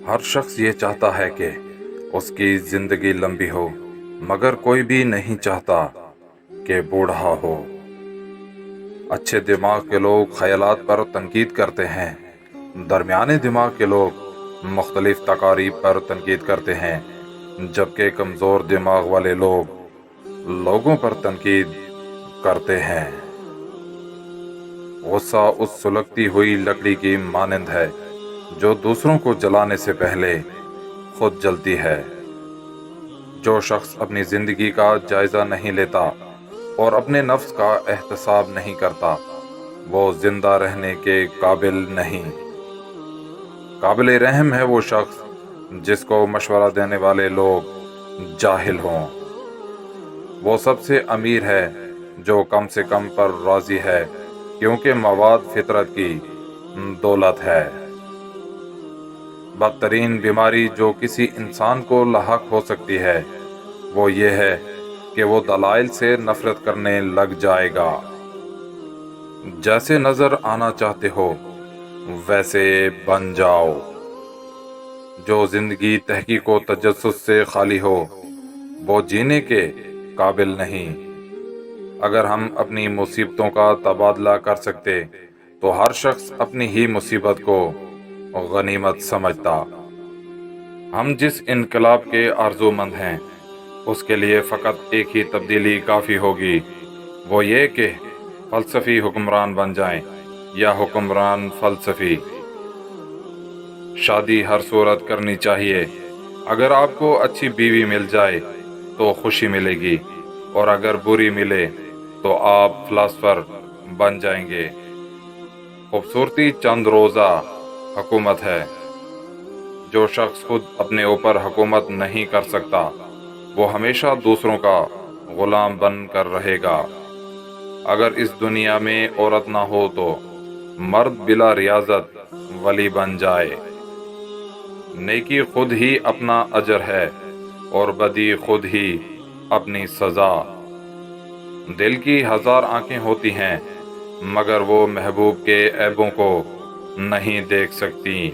ہر شخص یہ چاہتا ہے کہ اس کی زندگی لمبی ہو، مگر کوئی بھی نہیں چاہتا کہ بوڑھا ہو۔ اچھے دماغ کے لوگ خیالات پر تنقید کرتے ہیں، درمیانے دماغ کے لوگ مختلف تقاریب پر تنقید کرتے ہیں، جبکہ کمزور دماغ والے لوگ لوگوں پر تنقید کرتے ہیں۔ غصہ اس سلگتی ہوئی لکڑی کی مانند ہے جو دوسروں کو جلانے سے پہلے خود جلتی ہے۔ جو شخص اپنی زندگی کا جائزہ نہیں لیتا اور اپنے نفس کا احتساب نہیں کرتا، وہ زندہ رہنے کے قابل نہیں۔ قابل رحم ہے وہ شخص جس کو مشورہ دینے والے لوگ جاہل ہوں۔ وہ سب سے امیر ہے جو کم سے کم پر راضی ہے، کیونکہ مواد فطرت کی دولت ہے۔ بدترین بیماری جو کسی انسان کو لاحق ہو سکتی ہے وہ یہ ہے کہ وہ دلائل سے نفرت کرنے لگ جائے گا۔ جیسے نظر آنا چاہتے ہو ویسے بن جاؤ۔ جو زندگی تحقیق و تجسس سے خالی ہو وہ جینے کے قابل نہیں۔ اگر ہم اپنی مصیبتوں کا تبادلہ کر سکتے تو ہر شخص اپنی ہی مصیبت کو غنیمت سمجھتا۔ ہم جس انقلاب کے آرزو مند ہیں اس کے لیے فقط ایک ہی تبدیلی کافی ہوگی، وہ یہ کہ فلسفی حکمران بن جائیں یا حکمران فلسفی۔ شادی ہر صورت کرنی چاہیے۔ اگر آپ کو اچھی بیوی مل جائے تو خوشی ملے گی، اور اگر بری ملے تو آپ فلاسفر بن جائیں گے۔ خوبصورتی چند روزہ حکومت ہے۔ جو شخص خود اپنے اوپر حکومت نہیں کر سکتا وہ ہمیشہ دوسروں کا غلام بن کر رہے گا۔ اگر اس دنیا میں عورت نہ ہو تو مرد بلا ریاضت ولی بن جائے۔ نیکی خود ہی اپنا اجر ہے اور بدی خود ہی اپنی سزا۔ دل کی ہزار آنکھیں ہوتی ہیں مگر وہ محبوب کے عیبوں کو نہیں دیکھ سکتی۔